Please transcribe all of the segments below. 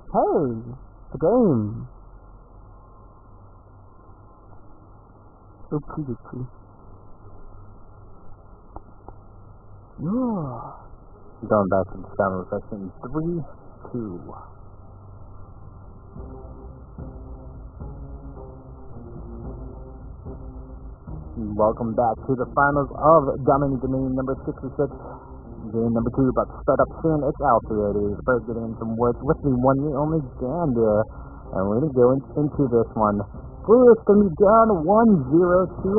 Hey, the game. Oopsie doopsie. Yeah. Going back to the stamina section. 3, 2. Welcome back to the finals of DominateDominion number 66. Game number 2 about to start up soon. It's Alfred. First getting in some words with me, one and only Gandair. And we're going to go into this one. Clueless going to be down 1-0 to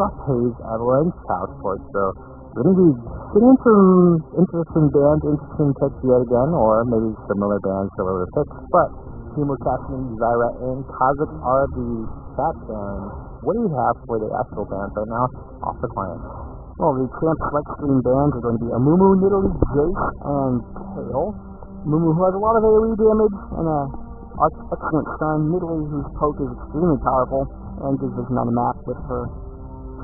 Evelynn Southport. So we're going to be getting some interesting bands, interesting picks yet again, or maybe similar bands, similar picks. But Teemo, Kassadin, Zyra, and Kha'Zix are the chat bands. What do you have for the actual bands right now? Off the client. Well, the champ select screen bands are going to be Amumu, Nidalee, Jayce, and Kayle. Amumu, who has a lot of AoE damage and a excellent stun. Nidalee, whose poke is extremely powerful and gives vision on the map with her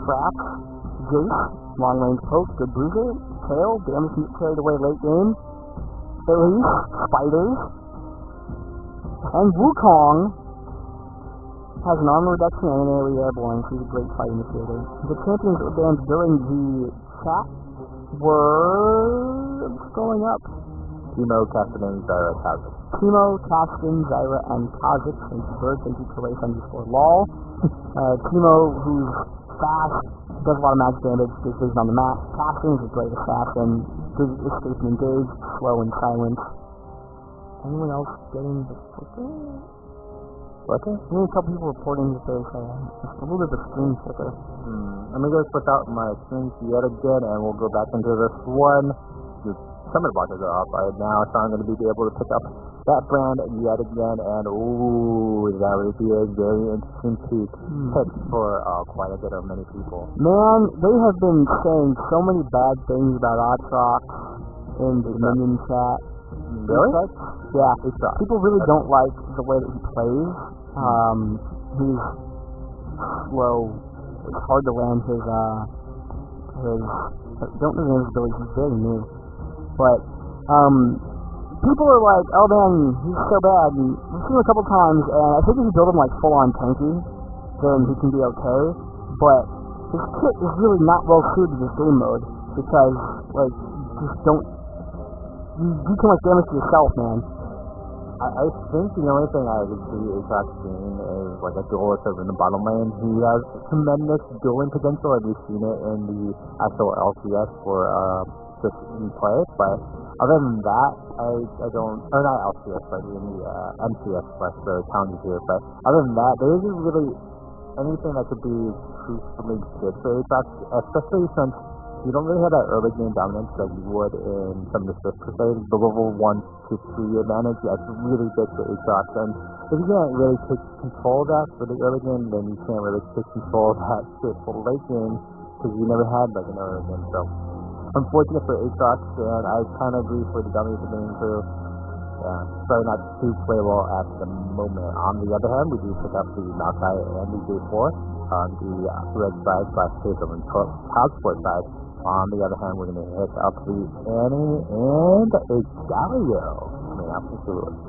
traps. Jayce, long range poke, good bruiser. Kayle, damage carried away late game. Elise, spiders. And Wukong has an armor reduction and an area airborne. She's a great fight initiator. The champions banned during the chat were scrolling up. Teemo, Kassadin, Zyra, Kha'Zix. Teemo, Kassadin, Zyra, and Kha'Zix. Thank you, Bird. Thank you, Clueless_lol. Teemo, who's fast, does a lot of magic damage, gives vision on the map. Kassadin is a great assassin, good escape and engage, slow and silent. Anyone else getting the flicker? Okay. I mean, a couple people reporting that there's a little bit of a screen flicker. Let me go switch out my screens yet again, and we'll go back into this one. Some of the boxes are up right now, so I'm going to be able to pick up that brand yet again, and ooh, that would be a very interesting pick for quite a bit of many people. Man, they have been saying so many bad things about Aatrox in the Dominion chat. Really? Yeah. People really don't like the way that he plays. He's slow. It's hard to land his don't know his abilities. He's very new. But people are like, oh man, he's so bad. And we've seen him a couple times, and I think if you build him like full on tanky, then he can be okay. But his kit is really not well suited to this game mode because like just don't. You do too much damage to yourself, man. I think the only thing I could see Aatrox being is like a duelist over in the bottom lane. He has tremendous dueling potential, and we've seen it in the actual LCS for just in play. But other than that, I don't, or not LCS, but in the MCS plus the challenges here. But other than that, there isn't really anything that could be truthfully good for Aatrox, especially since you don't really have that early game dominance that you would in some of the Swift Crusades. The level 1 to 3 advantage, that's really big for Aatrox. And if you can't really take control of that for the early game, then you can't really take control of that shit for the late game because you never had like an early game. So, unfortunate for Aatrox, and I kind of agree for the DominateDominion crew. Yeah, probably not too playable at the moment. On the other hand, we do pick up the Maokai and the J4 on the red side / Hazel and Southport side. On the other hand, we're going to hit up the Annie and a Galio. I mean, absolutely.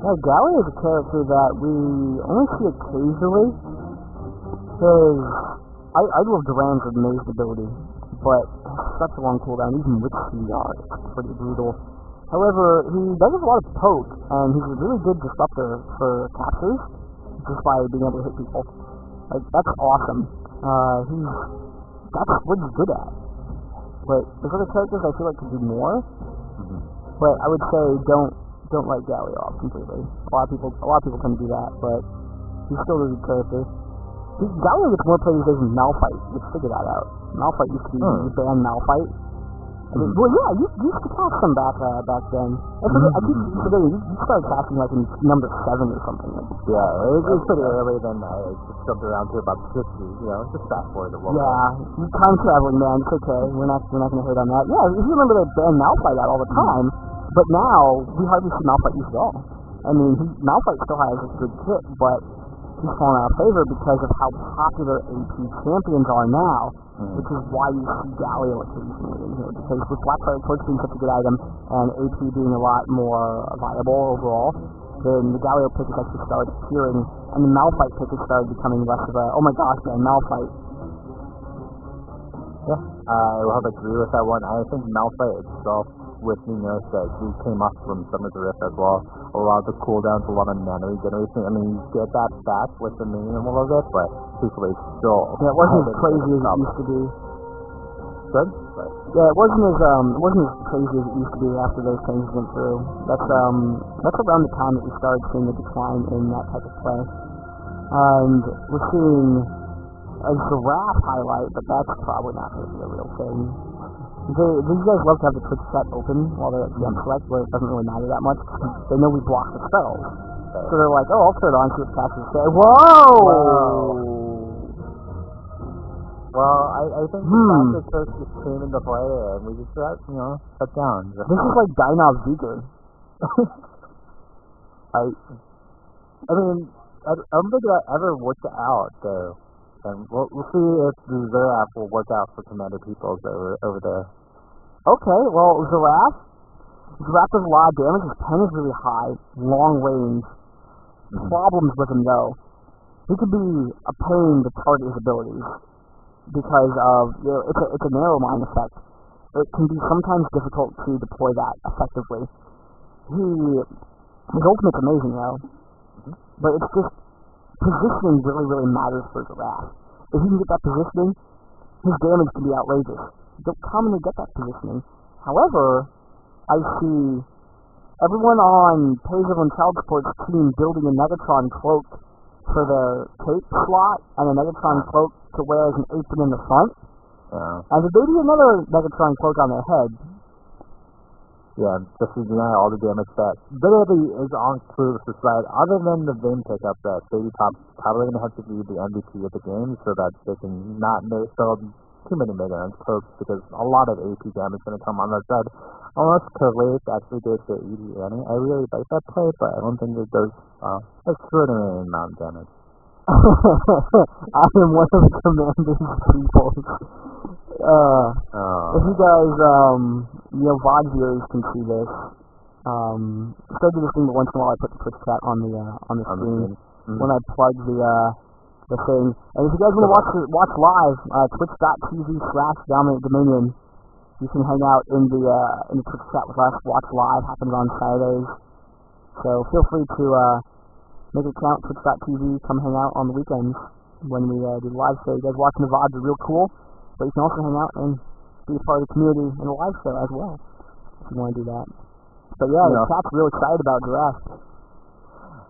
Yeah, Galio is a character that we only see occasionally. Because I love Duran's amazing ability, but such a long cooldown, even with CR, it's pretty brutal. However, he does have a lot of poke, and he's a really good disruptor for captures, just by being able to hit people. Like, that's awesome. That's what he's good at. But there's other characters I feel like could do more. But I would say don't let Galio off completely. A lot of people can do that, but he's still a good character. Galio gets more play these days than Malphite. Let's figure that out. Malphite used to be you ban Malphite. Well, yeah, you used to catch them back then. I keep forgetting, you started catching like in number 7 or something. Yeah, it was pretty early, then I just jumped around to about 60, just fast forward a little bit. Yeah, you time traveling, man, it's okay, we're not going to hate on that. Yeah, if you remember they banned Malphite out all the time, but now, we hardly see Malphite used at all. I mean, Malphite still has a good kit, but he's fallen out of favor because of how popular AP champions are now, which is why you see Galio occasionally in here, because with Blackfire Torch being such a good item, and AP being a lot more viable overall, then the Galio pick has actually started appearing, and the Malphite pick has started becoming less of a, oh my gosh, man, Malphite. Yeah, I will have to agree with that one. I think Malphite itself, with the nerfs that we came up from Summer's Rift as well, a lot of the cooldowns, a lot of mana regeneration. I mean, you get that back with the minion a little bit, but truthfully still... Yeah, it wasn't as crazy as it used to be. Good? But, yeah, it wasn't as crazy as it used to be after those changes went through. That's around the time that we started seeing a decline in that type of play. And we're seeing a Giraffe highlight, but that's probably not going to be a real thing. These guys love to have the Twitch chat open while they're at Gem Select, where it doesn't really matter that much. They know we block the spells. So they're like, oh, I'll turn it on, see what Kassadin say. Whoa! Well, I think the Kassadin first just came into play, and we just got, shut down. This is like Dynov Zeker. I mean, I don't think that ever worked out, though. And we'll see if the Zyra will work out for Commander Peoples over there. Okay, well, Giraffe does a lot of damage. His pen is really high, long range. Problems with him, though. He could be a pain to target his abilities because of, it's a narrow line effect. It can be sometimes difficult to deploy that effectively. His ultimate's amazing, though. But it's just, positioning really, really matters for Giraffe. If you can get that positioning, his damage can be outrageous. You don't commonly get that positioning. However, I see everyone on Evelynn Child Support's team building a Megatron cloak for their cape slot, and a Megatron cloak to wear as an apron in the front. Yeah. And maybe another Megatron cloak on their head. Yeah, just to deny all the damage that literally is on Clueless' side. Other than the Vayne pickup, that Baby Pop's probably going to have to be the MVP of the game so that they can not sell too many Mega cloaks, because a lot of AP damage is going to come on that side. Unless Kayle actually goes to 80 Annie. I really like that play, but I don't think it does extraordinary amount of damage. I am one of the Commander's people. If you guys, VOD viewers can see this. So I do this thing, but once in a while I put the Twitch chat on the screen when I plug the thing. And if you guys want to watch live, twitch.tv/DominateDominion. You can hang out in the Twitch chat with us. Watch live, happens on Saturdays. So feel free to make an account, twitch.tv, come hang out on the weekends when we do the live show. You guys watching the VODs are real cool, but you can also hang out and be a part of the community in the live show as well, if you want to do that. But yeah, the chat's real excited about Giraffe.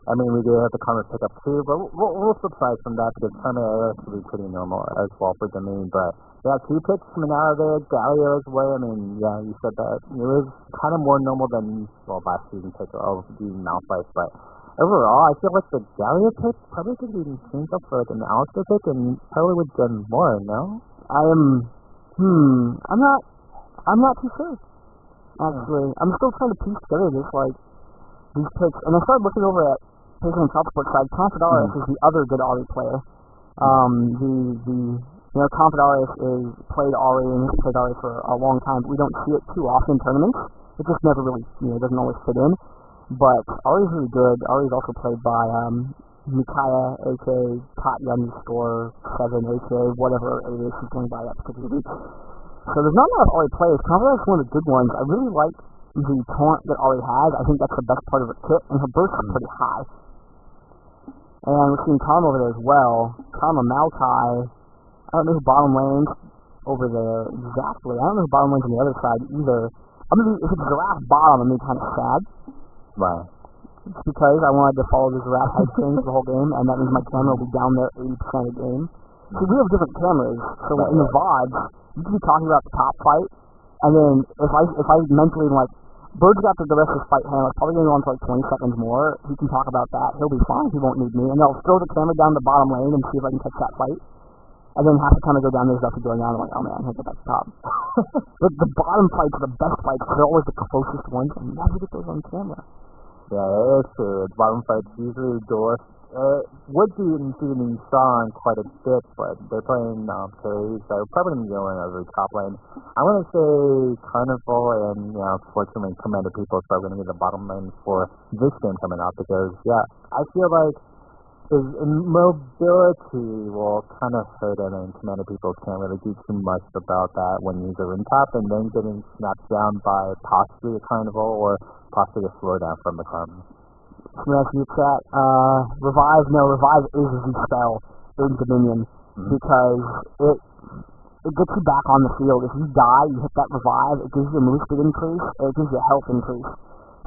I mean, we do have the comment pick up too, but we'll subside from that because Primarily should be pretty normal as well for Domain. But yeah, 2 picks coming out of there, Galio as well. I mean, yeah, you said that it was kind of more normal than last season pick of the Malphite, but overall, I feel like the Galio pick probably could be changed up for like an Alistair pick and probably would get more, no? I'm not too sure. Actually, I'm still trying to piece together these picks, and I started looking over at Evelynn Child Support side. Kassadin is the other good Ahri player. Kassadin is played Ahri and has played Ahri for a long time, but we don't see it too often in tournaments. It just never really, doesn't always fit in. But Ahri's really good. Ahri's also played by Mikaya, aka Pat_7, aka whatever it is she's going by that particular week. So there's not a lot of Ahri players. Kassadin is one of the good ones. I really like the taunt that Ahri has. I think that's the best part of her kit, and her burst is pretty high. And we're seeing Karma over there as well. Karma, Maokai. I don't know who bottom lanes over there exactly. I don't know who bottom lanes on the other side either. If it's Giraffe bottom, I'm going to be kind of sad. Right. It's because I wanted to follow the Giraffe height change the whole game, and that means my camera will be down there 80% of the game. See, we have different cameras, so in the VODs, you can be talking about the top fight, And then if I mentally like, Bird's got the rest of his fight handled, probably going to go on for like 20 seconds more. He can talk about that. He'll be fine. He won't need me. And they'll throw the camera down the bottom lane and see if I can catch that fight. And then half the time I go down there, stuff is going on. I'm like, oh man, he'll get back to top. But the bottom fights are the best fights. They're always the closest ones. And you never get those on camera. Yeah, it's true. The bottom fights usually go would be including Sean quite a bit, but they're playing carries, so probably going to go in over the top lane. I'm going to say Carnival and, fortunately, Commander People are going to get the bottom lane for this game coming up because, I feel like his mobility will kind of hurt him, and Commander People can't really do too much about that when he's over in top and then getting snapped down by possibly a Carnival or possibly a slowdown from the Carnival. Smash your chat. Revive is the spell in Dominion because it gets you back on the field. If you die, you hit that revive, it gives you a move speed increase, it gives you a health increase.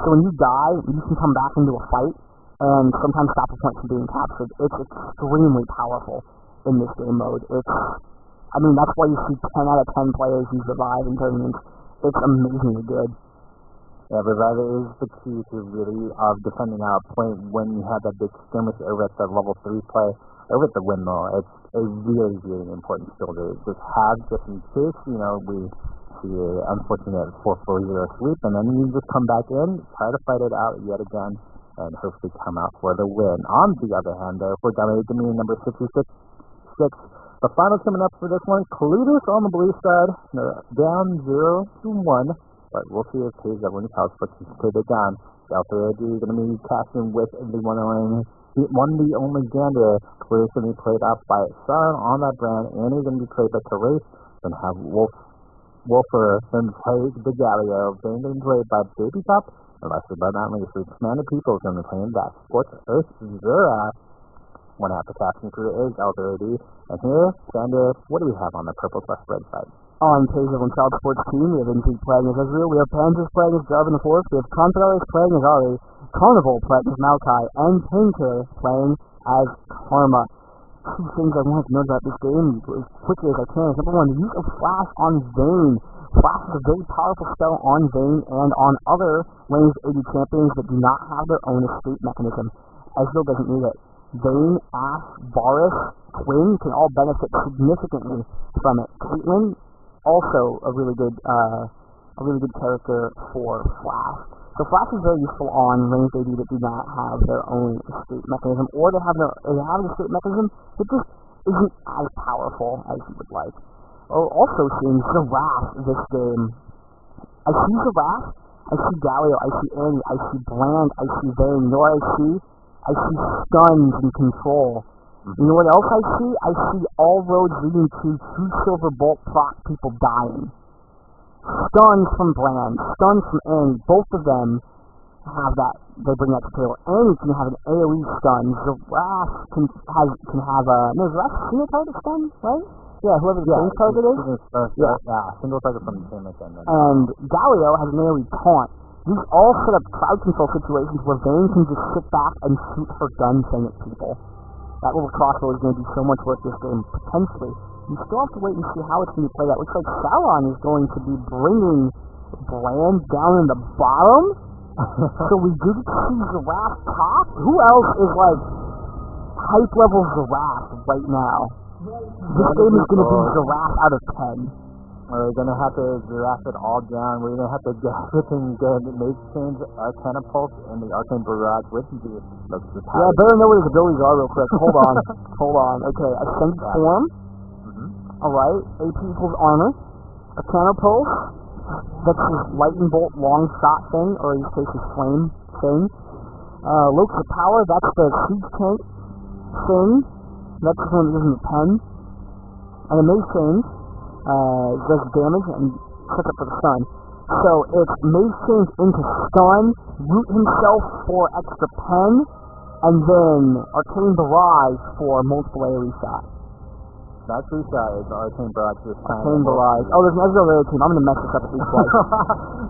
So when you die, you can come back into a fight and sometimes stop a point from being captured. It's extremely powerful in this game mode. That's why you see 10 out of 10 players use revive in tournaments. It's amazingly good. Yeah, Revive is the key to really defending out a point when you have that big skirmish over at the level 3 play, over at the windmill. It's a really, really important skill to just have just in case, we see an unfortunate 4-4-0 sweep, and then you just come back in, try to fight it out yet again, and hopefully come out for the win. On the other hand, though, for DominateDominion number 66, the finals coming up for this one, Clueless on the blue side, down 0-1. But we'll see if Evelynn puts it down. L3AD is going to be casting with the one the only Gandair. Clueless going to be played up by Zyra on that brand, and he's going to be played by Kha'Zix. Then have Wolfer, then play the Galio, then going to be played by Baby Top. And lastly but not least, Commander People is going to be playing that Sports Earth Zyra. One half the casting crew is L3AD. And here, Gandair, what do we have on the purple/red side? On Evelynn Child Sports team, we have Intrigue playing as Israel, we have Panthers playing as Jarvan the Force, we have Confederates playing as Ari, Carnival playing as Maokai, and Painter playing as Karma. Two things I wanted to know about this game as quickly as I can. Number one, the use of Flash on Vayne. Flash is a very powerful spell on Vayne and on other lanes 80 champions that do not have their own escape mechanism. Ezreal doesn't need it. Vayne, Ashe, Varus, Quinn can all benefit significantly from it. Caitlyn, also a really good character for Flash. So Flash is very useful on lanes AD that do not have their own escape mechanism, or they have an escape mechanism that just isn't as powerful as you would like. Also seeing Zyra this game. I see Zyra, I see Galio, I see Annie, I see Bland, I see Vayne. You know what I see? I see stuns and control. You know what else I see? I see all roads leading to 2 silver bolt proc people dying. Stuns from Bland, stuns from Annie, both of them have that, they bring that to the table. Annie can have an AoE stun, Zyra can have a, no, Zyra single target stun, right? Yeah, whoever the base target is. Single target from the same again. And Galio has an AoE taunt. These all set up crowd control situations where Vayne can just sit back and shoot her gun thing at people. That little crossbow is going to do so much work this game, potentially. You still have to wait and see how it's going to be played out. Looks like Sauron is going to be bringing Bland down in the bottom. So we do see Giraffe top. Who else is like hype level Giraffe right now? This game is going to be Giraffe out of 10. We're going to have to giraffe it all down. We're going to have to get everything good. Mage Change, Arcana Pulse, and the Arcane Barrage with the Yeah, I better know what his abilities are real quick. Hold on. Okay, Ascended Form. Alright, AP equals Armor. Arcana Pulse. That's his Lightning Bolt long shot thing, or in this case his Flame thing. Locus of Power, that's the Siege Tank thing. That's the one that gives him the pen. And the Mage Change does damage and sets up for the stun. So it's Mage Change into stun, root himself for extra pen, and then Arcane Barrage for multiple AoE shots. That's three sides. Arcane Barrage is Arcane Barrage. Oh, there's an Ezreal team. I'm going to mess this up at least twice.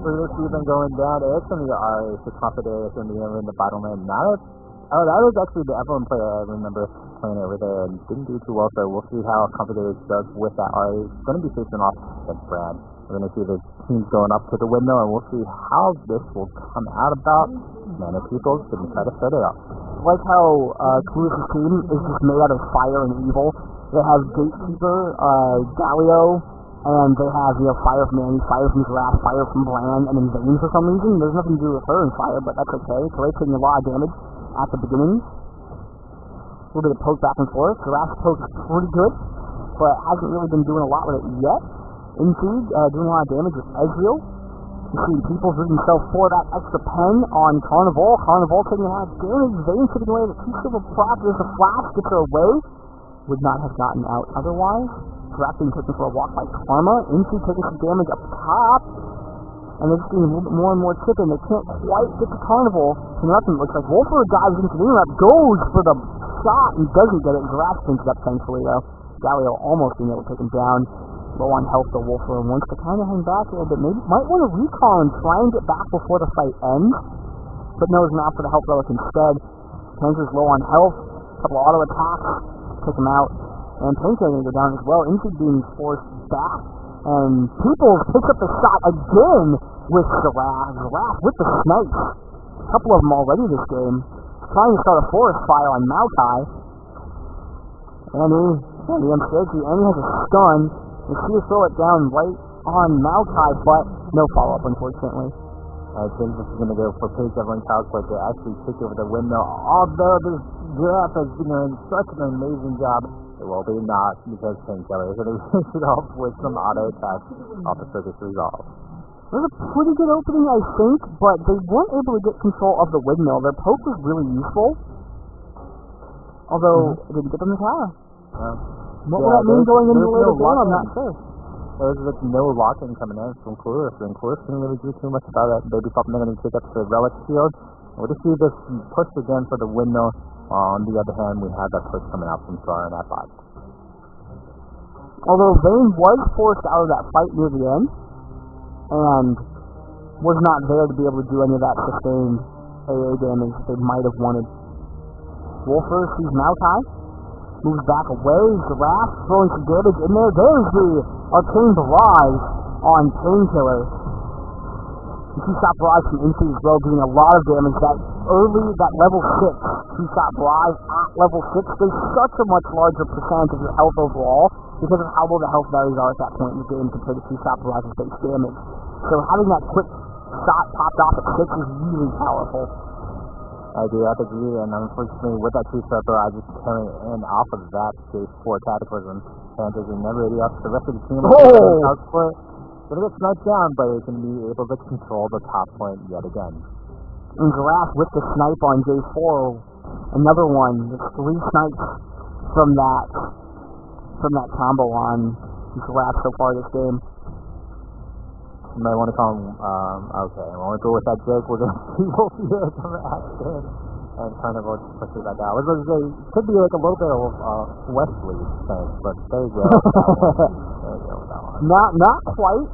We're going to see them going down. It's going to be Ari, the Confidere, it's going to be in the bottom lane. That was actually the Evelynn player I remember playing over there and didn't do too well, so we'll see how Confidere does with that. Ari is going to be facing off against Brad. We're going to see the teams going up to the window, and we'll see how this will come out about. Mana Peoples didn't try to start it off. Like how Clueless' team is just made out of fire and evil. They have Gatekeeper, Galio, and they have, fire from Annie, fire from Giraffe, fire from Bland, and then Vayne for some reason. There's nothing to do with her and fire, but that's okay. Kayle taking a lot of damage at the beginning. A little bit of poke back and forth. Giraffe's poke is pretty good, but hasn't really been doing a lot with it yet. Intrigue, doing a lot of damage with Ezreal. You see Peoples moving himself for that extra pen on Carnival. Carnival taking a lot of damage. Vayne taking away the 2 silver proc. There's a flash, gets her away. Would not have gotten out otherwise. Giraffe being taken for a walk by Karma. Intrigue taking some damage up top. And they're just getting a little bit more and more chipping. They can't quite get to Carnival. So nothing. It looks like Wolfer dives into the interrupt, goes for the shot and doesn't get it. Giraffe pins it up thankfully though. Galio almost being able to take him down. Low on health, the Wolfer wants to kind of hang back a little bit. Maybe might want to recall and try and get back before the fight ends. But knows not for the health relic instead. Panzer's low on health. A couple auto attacks. Take him out. And Panzer going to go down as well. Intrigue being forced back. And Peoples picks up the shot again with Giraffe. Giraffe with the snipes. A couple of them already this game. Trying to start a forest fire on Maokai. Annie I'm scared. Annie has a stun. And she will throw it down right on Maokai, but no follow-up, unfortunately. I think this is going to go for Paige Evelynn Calculator to actually take over the window. Although this Giraffe has been doing such an amazing job, it will be not because Painkiller is going to finish it off with some auto attacks off the Circus Resolve. It was a pretty good opening, I think, but they weren't able to get control of the windmill. Their poke was really useful, although it didn't get them the tower. What would that mean going into the later game? I'm not sure. There's like no lock-in coming in from Clueless, and Clueless didn't really do too much about that. Maybe something they're going to take up the Relic Shield. We'll just see this push again for the windmill. On the other hand, we have that push coming out from Zyra in that fight. Although Vayne was forced out of that fight near the end, and was not there to be able to do any of that sustained AA damage they might have wanted. Wolfer sees Maokai. Moves back away. Giraffe throwing some damage in there. There's the Arcane Barrage on Painkiller. The 2-shot barrage from Intrigue as well, doing a lot of damage. That level 6 2-shot barrage at level 6 does such a much larger percentage of your health overall because of how low the health values are at that point in the game compared to 2-shot barrage's base damage. So having that quick shot popped off at 6 is really powerful. I do have to agree, and unfortunately, with that 2-shot barrage just carrying in off of that Jayce 4 Cataclysm, Panthers are never ready off the rest of the team. Gonna get sniped down, but it's gonna be able to control the top point yet again. And Giraffe with the snipe on J4, another one. There's 3 snipes from that combo on Giraffe so far this game. You might want to call him, okay, I want to go with that joke. We're going to see Wolf here come action and kind of push it back out. I was going to say, it could be like a little bit of Wesley thing, but there you go. There you go with that one. Not quite.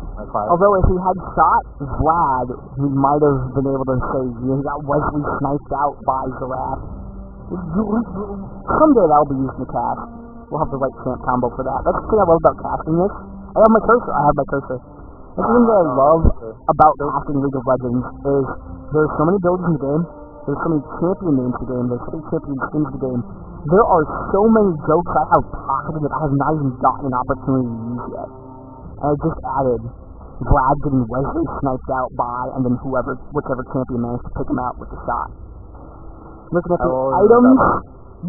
Although if he had shot Vlad, he might have been able to say he got Wesley sniped out by Giraffe. Someday that'll be used in the cast. We'll have the right champ combo for that. That's the thing I love about casting this. I have my cursor. The thing that I love about casting League of Legends is there's so many builds in the game, there's so many champion names in the game, there's so many champion skins in the game. There are so many jokes I have pocketed that I have not even gotten an opportunity to use yet. And I just added Vlad getting Wesley sniped out by, and then whichever champion managed to pick him out with the shot. Looking at the items,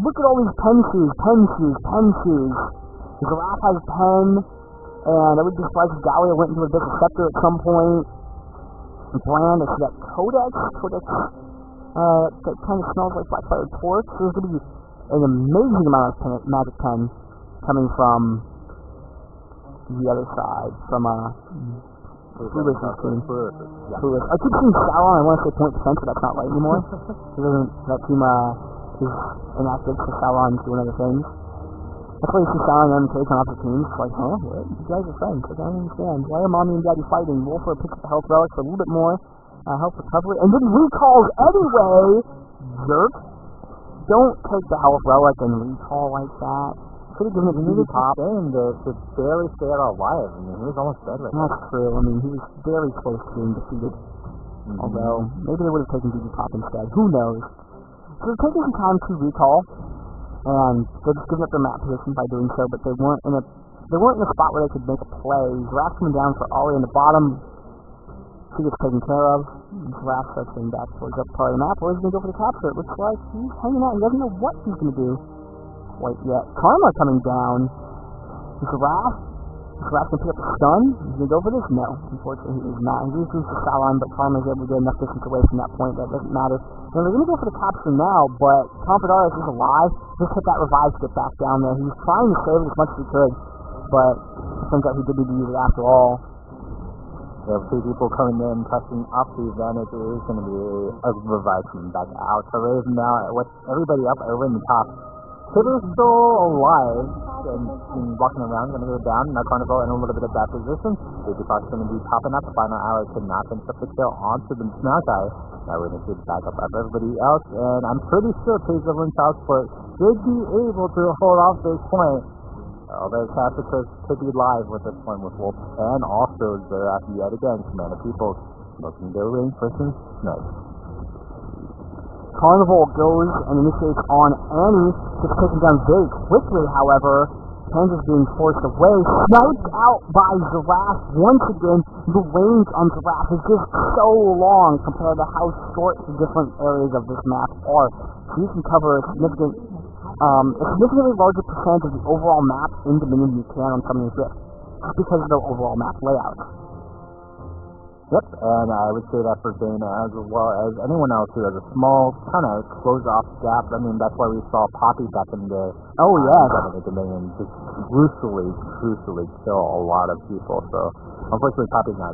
look at all these pen shoes. Giraffe has pen. And I would be surprised if Galio went into a bit of scepter at some point. Brand, I see that Codex. That kind of smells like Blackfire Torch. There's going to be an amazing amount of magic pen coming from the other side, from Clueless. I keep seeing Sauron, I want to say point defense, but that's not right anymore. That team is inactive, so Sauron's doing other things. That's why you see Sauron and MK come off the teams. It's like, huh? What? You guys are friends. Like, I don't understand. Why are Mommy and Daddy fighting? Wolfer picks up the health relic for a little bit more health recovery. And then recalls anyway! Jerk. Don't take the health relic and recall like that. Should have given it to needed Pop. to barely stay alive. I mean, he was almost dead right now. That's true. I mean, he was very close to being defeated. Although, maybe they would have taken DD Pop instead. Who knows? So they're taking some time to recall, and they're just giving up their map position by doing so, but they weren't in a spot where they could make a play. Zyraf's coming down for Ollie in the bottom. She gets taken care of. Zyraf starts getting back towards that part of the map. Where he's going to go for the capture? It looks like he's hanging out. He doesn't know what he's going to do quite yet. Karma coming down. Zyraf's going to pick up a stun. He's going to go for this? No. Unfortunately, he is not. He uses the Salon, but Karma's able to get enough distance away from that point that doesn't matter. Now, they're going to go for the capture now, but Confidarius is alive. Just hit that revive to get back down there. He was trying to save it as much as he could, but it turns out he did need to use it after all. We have two people coming in, touching up the advantage. It is going to be a revive coming back out. So Raven now, with everybody up over in the top. Hitter's still alive and walking around, going to go down. Now Carnival in a little bit of bad position. Baby Fox going to be popping up. Final hour could not finish up the kill onto the Smash Eye. Now we're going to see the backup of everybody else. And I'm pretty sure Evelynn Southport should be able to hold off this point. Although Kha'Zix could be live with this one with Wolf, and also Zyra yet again, Commander People looking their ring for some snipes. Carnival goes and initiates on Annie, gets taken down very quickly, however. Kansas being forced away, sniped out by Zyraf. Once again, the range on Zyraf is just so long compared to how short the different areas of this map are. So you can cover a significantly larger percentage of the overall map in Dominion than you can on Summoner's Rift, just because of the overall map layout. Yep, and I would say that for Dana as well as anyone else who has a small, kind of closed off gap. I mean, that's why we saw Poppy back in the Oh yeah, Dominion just brutally kill a lot of people. So unfortunately, Poppy's not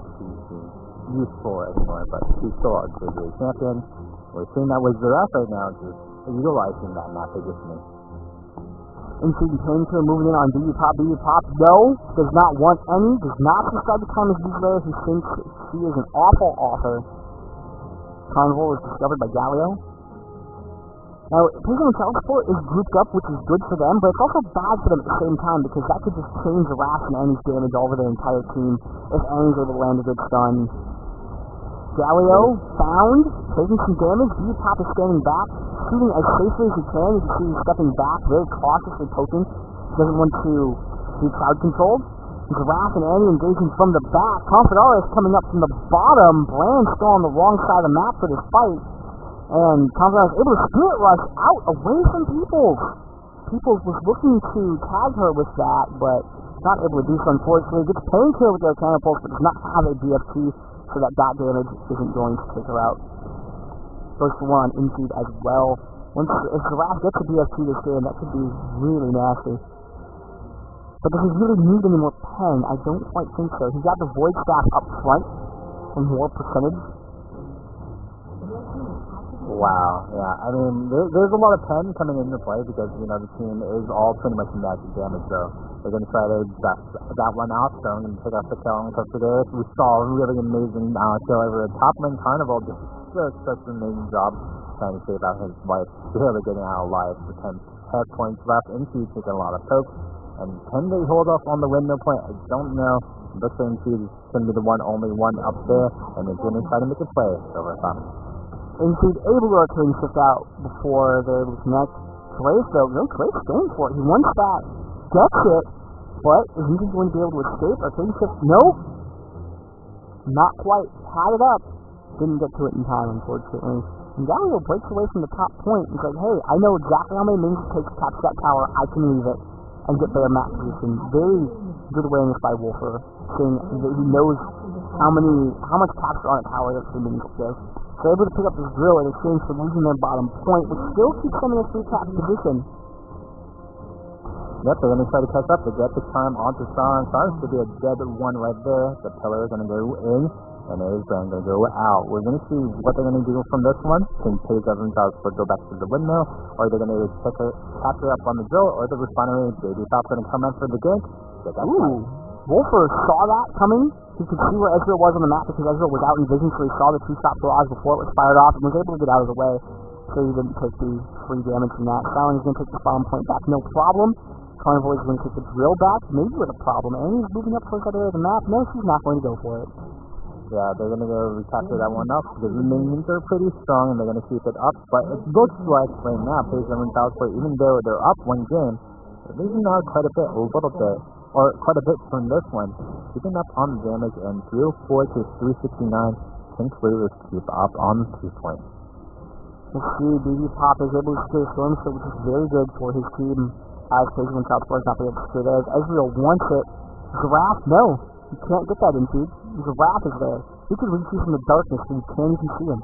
useful anymore, but she's still a great champion. We're seeing that with Zyra right now, just utilizing that map positioning. Intrigue Painkiller moving in on BB Pop, no, does not want any, does not describe the time as Zyra, who thinks she is an awful author. Carnival was discovered by Galio. Now, Teemo and Teleport is grouped up, which is good for them, but it's also bad for them at the same time, because that could just change the Wrath and Annie's damage all over their entire team if Annie's able to land a good stun. Galio found, taking some damage. BB Pop is standing back, shooting as safely as he can. You can see he's stepping back, very cautiously poking. Doesn't want to be crowd controlled. Wrath and Annie engaging from the back. Confidarius coming up from the bottom. Brand still on the wrong side of the map for this fight. And Confidarius able to spirit rush out away from Peoples. Peoples was looking to tag her with that, but not able to do so, unfortunately. Gets Painkiller with their catapults, but does not have a DFT. So that dot damage isn't going to take her out. Goes for one on Intrigue as well. If the Wrath gets a DFT this game, that could be really nasty. But does he really need any more pen? I don't quite think so. He's got the Void Staff up front for more percentage. Wow, yeah. I mean, there's a lot of pen coming into play because, you know, the team is all pretty much in magic damage, so they're going to try to best that one out, so I'm going to pick up the kill on Kassadin. We saw a really amazing kill over the top lane. Carnival did such an amazing job trying to save out his life, barely getting out alive with 10 head points left. Intrigue taking a lot of pokes, and can they hold off on the windmill point? I don't know. Looks like Intrigue is going to be the only one up there, and they're going to try to make a play over time. Intrigue able to arcane shift out before they're able to connect. Trace though, Trace going for it. He wants that, gets it, but is he going to be able to escape? Arcane shift, nope. Not quite. Had it up. Didn't get to it in time, unfortunately. And Galio breaks away from the top point. He's like, hey, I know exactly how many minions it takes to capture that tower. I can leave it and get better map position. Very good awareness by Wolfer, saying that he knows how much capture on a tower that the minions give. They're able to pick up this drill in exchange for losing their bottom point, which still keeps them in a free cap position. Yep, they're going to try to catch up. They get the time onto Silence. Silence could be a dead one right there. The pillar is going to go in, and it is going to go out. We're going to see what they're going to do from this one. Can Page themselves go back to the windmill, or they're going to catch her up on the drill, or the refinery. Baby Top's going to come in for the gank. Ooh, Wolfer saw that coming. He could see where Ezreal was on the map because Ezreal was out in vision, so he saw the two-shot barrage before it was fired off and was able to get out of the way, so he didn't take the free damage from that. Styling is going to take the spawn point back, no problem. Carnival is going to take the drill back, maybe with a problem. Annie's moving up towards that area of the map. No, she's not going to go for it. Yeah, they're going to go recapture that one up because the minions are pretty strong and they're going to keep it up. But it looks like right now, Kassadin Salzburg, even though they're up one game, they're losing out quite a bit, quite a bit from this one. Keeping up on the damage and 304 to 369 can Clueless keep up on the 2 points. Let's see, BB Pop is able to secure Storm Shield, which is very good for his team. As Kassadin Salzburg is not able to secure theirs. Ezreal wants it. Giraffe, no. You can't get that into. Giraffe is there. He could reach you from the darkness, but you can't even see him.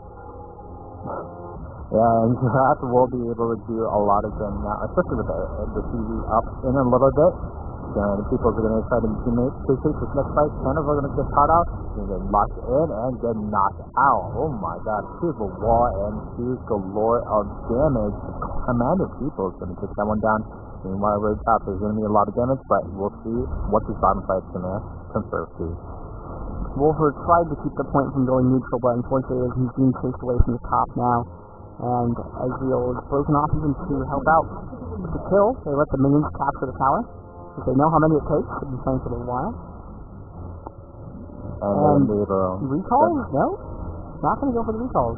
Yeah, and Giraffe will be able to do a lot of them now, especially with the TV up in a little bit. And people are going to try to take this next fight. Kind of are going to get caught out, and get locked in and get knocked out. Oh my god, here's a wall and here's galore of damage. Commander People is going to take that one down. Meanwhile, right top, there's going to be a lot of damage, but we'll see what this bottom fight's going to conserve to. Wolfer tried to keep the point from going neutral, but unfortunately he's being chased away from the top now. And Ezreal is broken off even to help out with the kill. They let the minions capture the tower. Because they know how many it takes. They've been playing for a little while. And recalls? No? Not going to go for the recalls.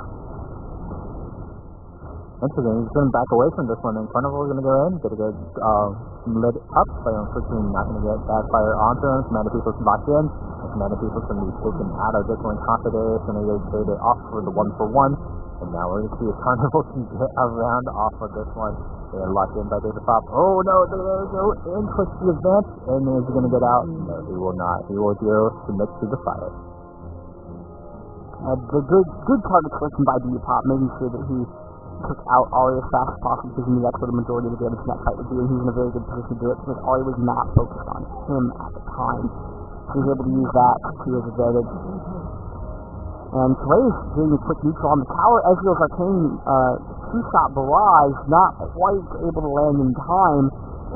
Interesting. He's going to back away from this one, and Carnival is going to go in, get a good lit up, but unfortunately not going to get that fire onto him. Commander People's locked in, and Commander People's going to be taken out of this one. Kassadin is going to get traded off for the 1-for-1, and now we're going to see if Carnival can get around off of this one. They're locked in by the top. Oh no, they're going to go in, push the advance, and is he going to get out? No, he will not. He will go submit to the fire. The good target selection by Pop, making sure that he took out Ahri as fast as possible because he knew that's where the majority of the damage in that fight would be, and he was in a very good position to do it because Ahri was not focused on him at the time. So he was able to use that to his advantage. And Kayle doing a quick neutral on the tower. Ezreal's arcane two-shot barrage not quite able to land in time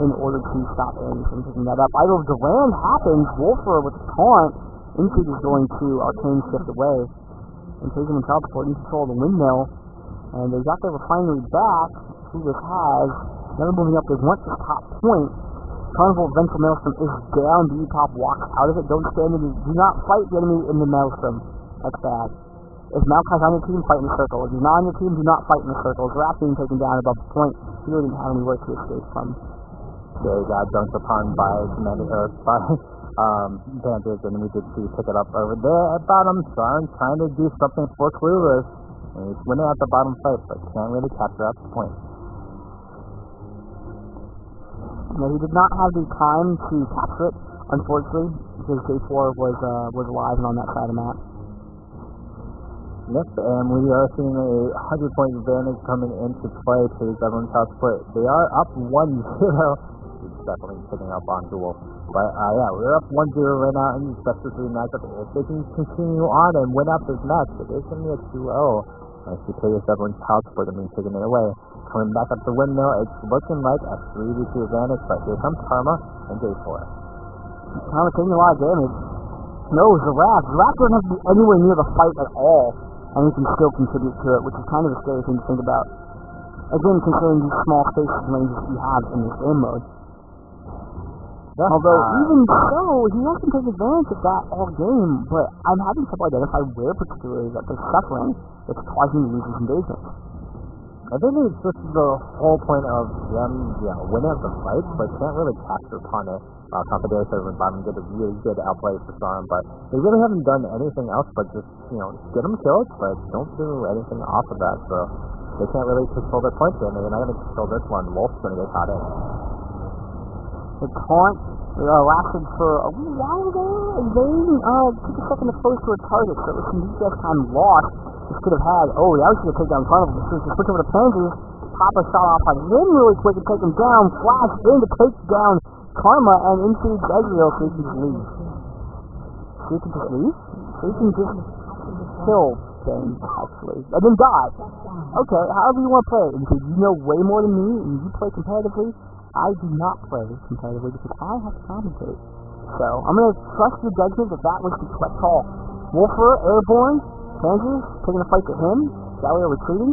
in order to stop Annie from picking that up. Idol of Durand happens. Wolfer with the taunt. Intrigue is going to arcane shift away. And Kassadin Salzburg in control of the windmill. And they got their refinery back. Clueless has. Now they're moving up. They want this top point. Carnival Vengeful Maelstrom is down. Pop walks out of it. Don't stand in. Do not fight the enemy in the Maelstrom. That's bad. If Maokai's on your team, fight in the circle. If he's not on your team, do not fight in the circle. Giraffe being taken down above the point. He really didn't have anywhere to escape from. They got dunked upon by Panthers, and we did see pick it up over there at bottom. Starn trying to do something for Clueless. And he's winning at the bottom fight, but can't really capture up the point. No, he did not have the time to capture it, unfortunately, because J4 was alive and on that side of the map. Yes, and we are seeing a 100-point advantage coming into play to Evelynn Salzburg. They are up 1-0. He's definitely picking up on Duel. But yeah, we're up 1-0 right now in this best of 3 matchup. If they can continue on and win out this match, it is going to be a 2-0. As you play with Evelynn Salzburg and being taken it away. Coming back up the windmill, it's looking like a 3-2 advantage, but here comes Karma and J4. Karma taking a lot of damage. No, Giraffe. Giraffe doesn't have to be anywhere near the fight at all. And he can still contribute to it, which is kind of a scary thing to think about. Again, considering these small spaces ranges you have in this game mode. Yeah, although, even so, he hasn't taken advantage of that all game, but I'm having trouble identifying where particularly that they're suffering that's causing the losers' engagement. I think it's just the whole point of them, winning the fight, but can't really capture upon it. Competitor server bottom did a really good outplay for Storm, but they really haven't done anything else but just, get them killed, but don't do anything off of that, so they can't really control their points in, and they're not going to control this one. Wolf's going to get caught in. The taunt lasted for a little while there, and then took a second to close to a target, so it was some DPS time lost. This could have had, now we should have taken down Carnival. So switch over to Panthers, pop a shot off on him really quick and take him down, flash in to take down Karma and into Ezreal, so he can just leave. So he can just leave? So he can just kill things, actually. And then die. Okay, however you want to play it. Because you know way more than me, and you play competitively. I do not play competitively because I have to commentate. So, I'm going to trust your judgment that that was the correct call. Wolfer, Airborne, Kansas, taking a fight to him. Galio retreating.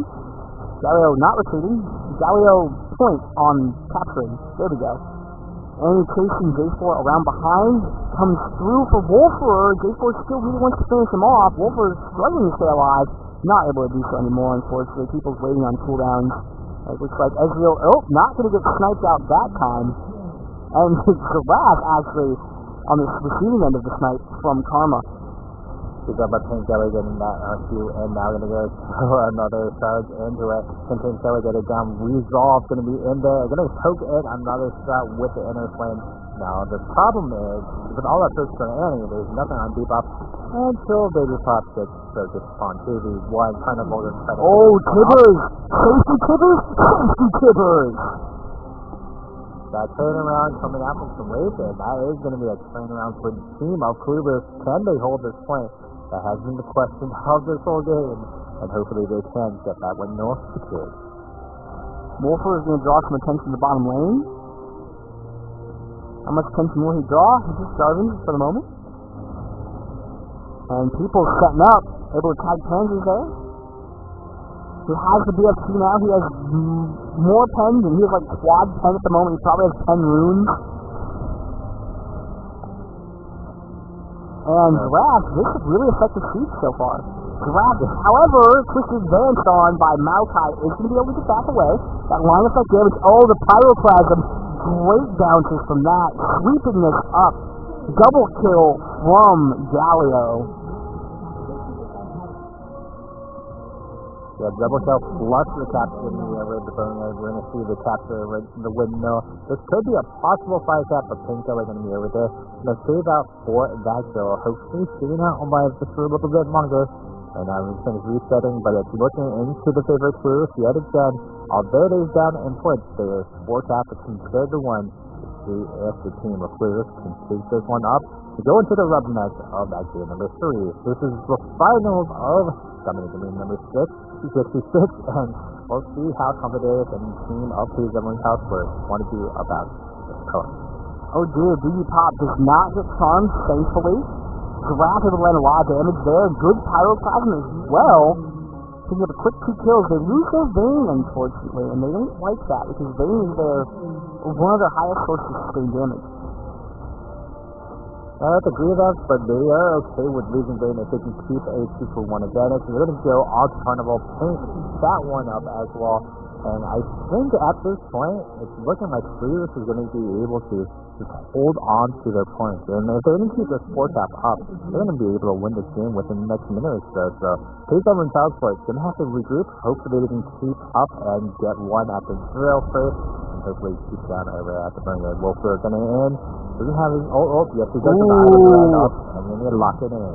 Galio not retreating. Galio point on capturing. There we go. and chasing Jayce around behind, comes through for Wolfer. Jayce still really wants to finish him off. Wolfer's struggling to stay alive, not able to do so anymore, unfortunately. People's waiting on cooldowns. It looks like Ezreal, not going to get sniped out that time. And Giraffe actually on the receiving end of the snipe from Karma. He's up by Kayle getting that RQ, and now going to go for another charge into it. Can Kayle get it down? Resolve going to be in there. Going to poke in another shot with the inner flame. Now, the problem is, with all that search for Annie, there's nothing on debuff until Baby Pop gets focused on 2v1, kind of older. Oh, Tibbers! Safety Tibbers! Safety Tibbers! That turnaround coming out from Raven, that is going to be a turnaround for the team of Clueless. Can they hold this point? That has been the question of this whole game, and hopefully they can get that one north secured. Wolfer is going to draw some attention to the bottom lane. How much attention will he draw? He's just starving for the moment. And people setting up, able to tag Pansies there. He has the BFT now. He has more pens, and he has like quad 10 at the moment. He probably has 10 runes. And Giraffe, this is really effective siege so far. Giraffe, however, quickly advanced on by Maokai, is going to be able to get back away. That line effect damage. Oh, the Pyroclasm. Great bounces from that. Sweeping this up. Double kill from Galio. Yeah, double kill plus the capture in the red burner. We're going to see the capture in the windmill. This could be a possible fire cap, but Kayle are going to be over there. Going to save out for that kill. Hopefully, staying out on by just for a little bit longer. And now everything's resetting, but it's looking into the favorite Clueless yet again. Although they're down in points, they're 4 cap compared to 1. See if the team of Clueless can take this one up to go into the rubber match of that game number 3. This is the finals of DominateDominion number 66, and we'll see how Gandair and the team of Evelynn want to do about this card. Oh dear, BB Pop does not get charmed, thankfully. Giraffe able to land a lot of damage there. Good Pyroclasm as well. Picking up a quick 2 kills. They lose their Vayne, unfortunately, and they don't like that because Vayne is one of their highest sources of sustained damage. I don't agree with that, but they are okay with losing Vayne if they can keep a 2-for-1 advantage. They're going to go on Carnival, paint that one up as well. And I think at this point, it's looking like Clueless is going to be able to just hold on to their points. And if they can keep this 4 cap up, they're going to be able to win this game within the next minute or so. So, Evelynn is going to have to regroup. Hopefully, they can keep up and get one at the drill first. And hopefully, keep down over at the burner. Wolfer going to end. Doesn't have his ult. Yes, he does survive it up. And then they lock it in.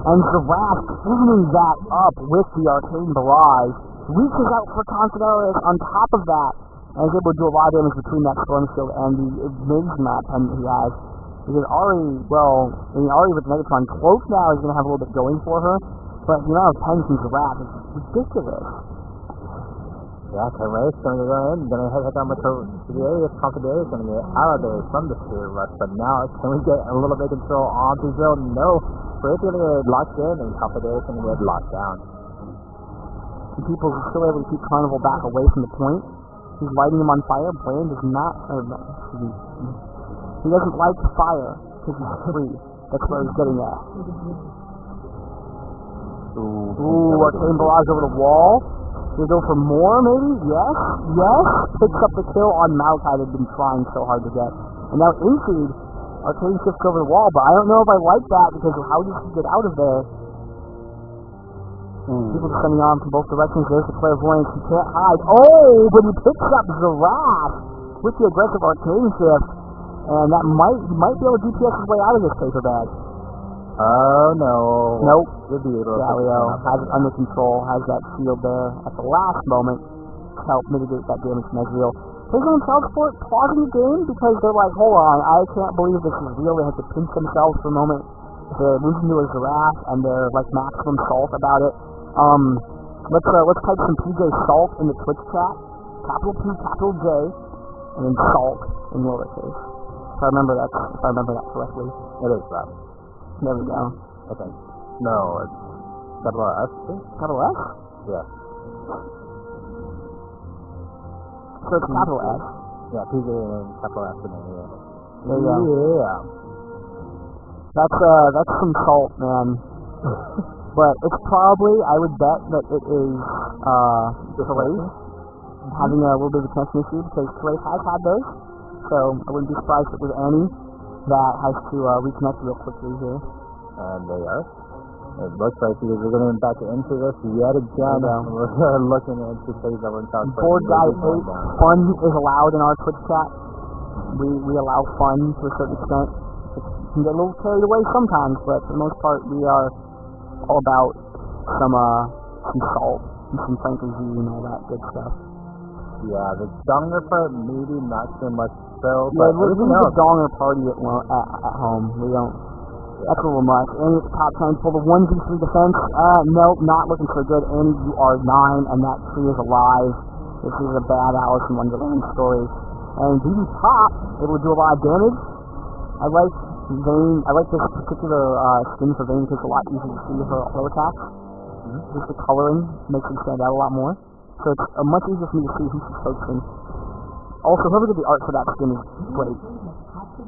And Giraffe cleaning that up with the Arcane Barrage. Reaches out for Kassadin on top of that, and is able to do a lot of damage between that Storm Shield and the Mage map pen that he has. Because Ari with Megatron Cloak now is going to have a little bit going for her, but the amount of pens from Giraffe is ridiculous. Yeah, Kayle is going to go in, going to head down with her to the area. Gandair is going to get out of there from the Spirit Rush, but now can we get a little bit of control on the zone? No. Spirit's going to get locked in, and Gandair is going to get locked down. People are still able to keep Carnival back away from the point. He's lighting him on fire. Brand does not, he doesn't like fire because he's free. That's what he's getting at. Ooh, Arcane Barrage over the wall. They go for more, maybe? Yes. Picks up the kill on Maokai they've been trying so hard to get. And now Infeed, Arcane shifts over the wall, but I don't know if I like that because of how does he get out of there? People are coming on from both directions. There's the Clairvoyance. He can't hide. Oh, but he picks up Giraffe with the aggressive Arcane shift. And that might be able to DPS his way out of this paper bag. Oh, no. Nope. Galio has it under control. Has that shield there at the last moment to help mitigate that damage from Ezreal. Taking themselves for it, pausing the game because they're like, hold on, I can't believe this is real. They have to pinch themselves for a moment. They're losing to a Giraffe and they're like maximum salt about it. Let's type some PJ Salt in the Twitch chat. Capital P, capital J, and then Salt in lowercase. If I remember that correctly. It is that. There we go. Okay. No, it's capital S. Capital S? Yeah. So it's capital S. Yeah, PJ and capital S in there, yeah. There you go. Yeah. That's some salt, man. But it's probably, I would bet that it is Kayle having a little bit of a connection issue because Kayle has had those. So I wouldn't be surprised if it was Annie that has to reconnect real quickly here. And they are. It looks like we're getting back into this yet again. We're looking into things that we're talking about. Board guy 8, fun is allowed in our Twitch chat. We allow fun to a certain extent. It can get a little carried away sometimes, but for the most part, we are all about some salt and some Frank-O-Z and all that good stuff. Yeah, the donger part maybe not so much so, yeah, but we do the donger party at home. We don't. That's a little much. Annie at the top 10 for the 1v3 defense. Nope, not looking so good. Annie, you are 9, and that tree is alive. This is a bad Alice in Wonderland story. And DD top, able to do a lot of damage. I like Vayne. I like this particular skin for Vayne because it's a lot easier to see her auto attacks. Just the coloring makes it stand out a lot more. So it's much easier for me to see who she's focusing. Also, whoever did the art for that skin is great.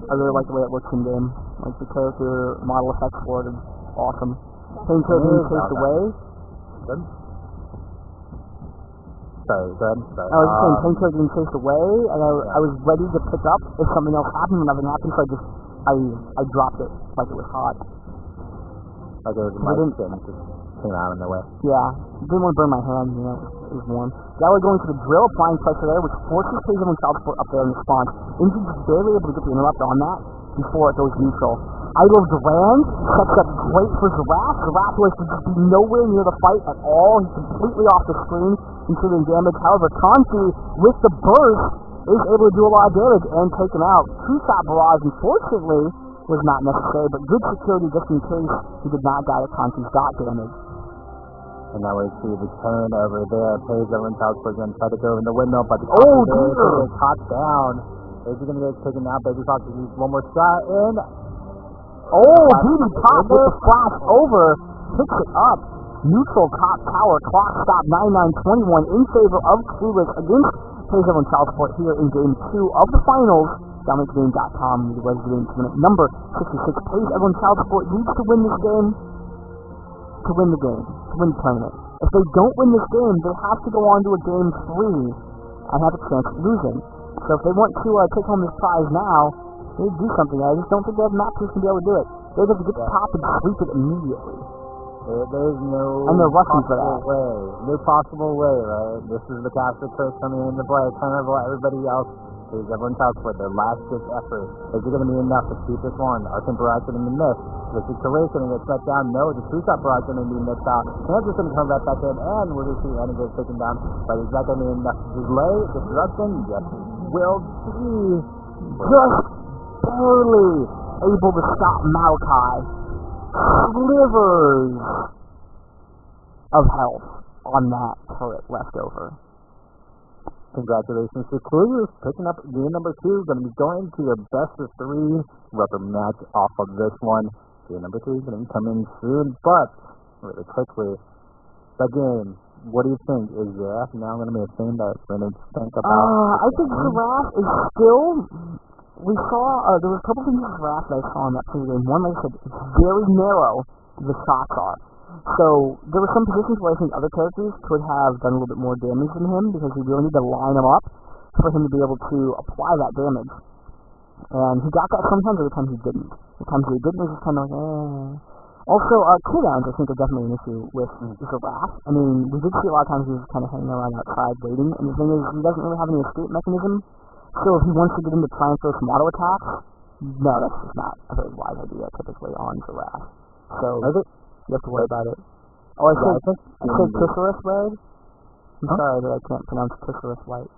I really like the way it looks in game. Like the character model effects for it is awesome. Painkiller being chased away. Good. Sorry, good. I was just saying Painkiller being chased away, and I was ready to pick up if something else happened, and nothing happened, so I dropped it like it was hot. Like it was my skin just came out in the way. Yeah, didn't want to burn my hand, you know, it was warm. Now we're going to the drill, applying pressure there, which forces Kha'Zix and Child Support up there in response. Indy just barely able to get the interrupt on that before it goes neutral. Idol of Durand sets up great for Giraffe. Giraffe was to just be nowhere near the fight at all. He's completely off the screen, considering damage. However, Conti, with the burst, is able to do a lot of damage and take him out. Two-shot barrage, unfortunately, was not necessary, but good security just in case he did not die to Conti's dot damage. And now we see the turn over there. Pays over and Child Support going to try to go in the windmill, but the dear! Is caught down. Is he going to get taken out? Baby Fox needs one more shot in. Beauty Pop with the flash over. Picks it up. Neutral top tower. Clock stop 99-21 in favor of Clueless against Pays over and Child Support here in Game 2 of the finals. DominateDominion.com, the resident number 66. Pays over and Child Support needs to win this game. To win the game, to win the tournament. If they don't win this game, they have to go on to a game 3 and have a chance of losing. So if they want to take home this prize now, they need to do something. I just don't think they have map pieces to be able to do it. They have to get the top and sweep it immediately. There's no and they're rushing for that. No possible way, right? This is the Kassadin curse coming into play, kind of like everybody else. Is everyone talks for their last ditch effort. Is it going to be enough to keep this one? Our barrage going to be missed. This is Kayle going to get shut down. No, the two-shot barrage going to be missed out. Kansas going to come right back in, and we're going to see Annie get taken down. But is that going to be enough to delay disruption? Yes, it will be. Just barely able to stop Maokai. Slivers of health on that turret left over. Congratulations to Clueless picking up game number 2. Going to be going to the best of 3 rubber match off of this one. Game number 3 is going to be coming soon, but really quickly, the game. What do you think? Is Giraffe now going to be a thing that we're going to think about? I think Giraffe is still. We saw there was a couple things with Giraffe that I saw in that previous game. One, like I said, it's very narrow. The shots are. So, there were some positions where I think other characters could have done a little bit more damage than him because we really need to line him up for him to be able to apply that damage. And he got that sometimes, other times he didn't. The times he didn't, it was just kind of like, Also, cooldowns I think are definitely an issue with Giraffe. I mean, we did see a lot of times he was kind of hanging around outside waiting, and the thing is, he doesn't really have any escape mechanism. So if he wants to get into try and throw some auto attacks, no, that's just not a very wise idea typically on Giraffe. So, you have to worry about it. Oh, I said Kisserus Red? I'm sorry that I can't pronounce Kisserus White.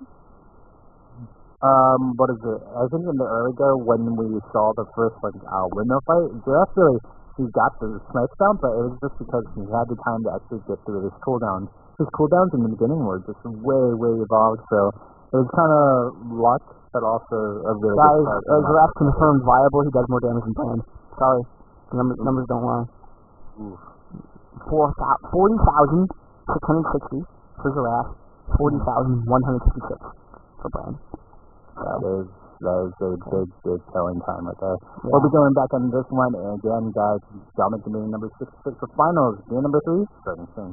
What is it? I think in the early go, when we saw the first, windmill fight, Giraffe really, he got the snipe down, but it was just because he had the time to actually get through his cooldowns. His cooldowns in the beginning were just way, way evolved, so it was kind of luck, but also a really good start. Guys, Giraffe confirmed viable, he does more damage than Pan. Sorry, the numbers don't lie. 40,660 for Giraffe, 40,156 for Brand. That is That is a big telling time right there. Yeah. We'll be going back on this one, and again, guys, Dominate Dominion number 66 for finals. Game number 3, starting soon.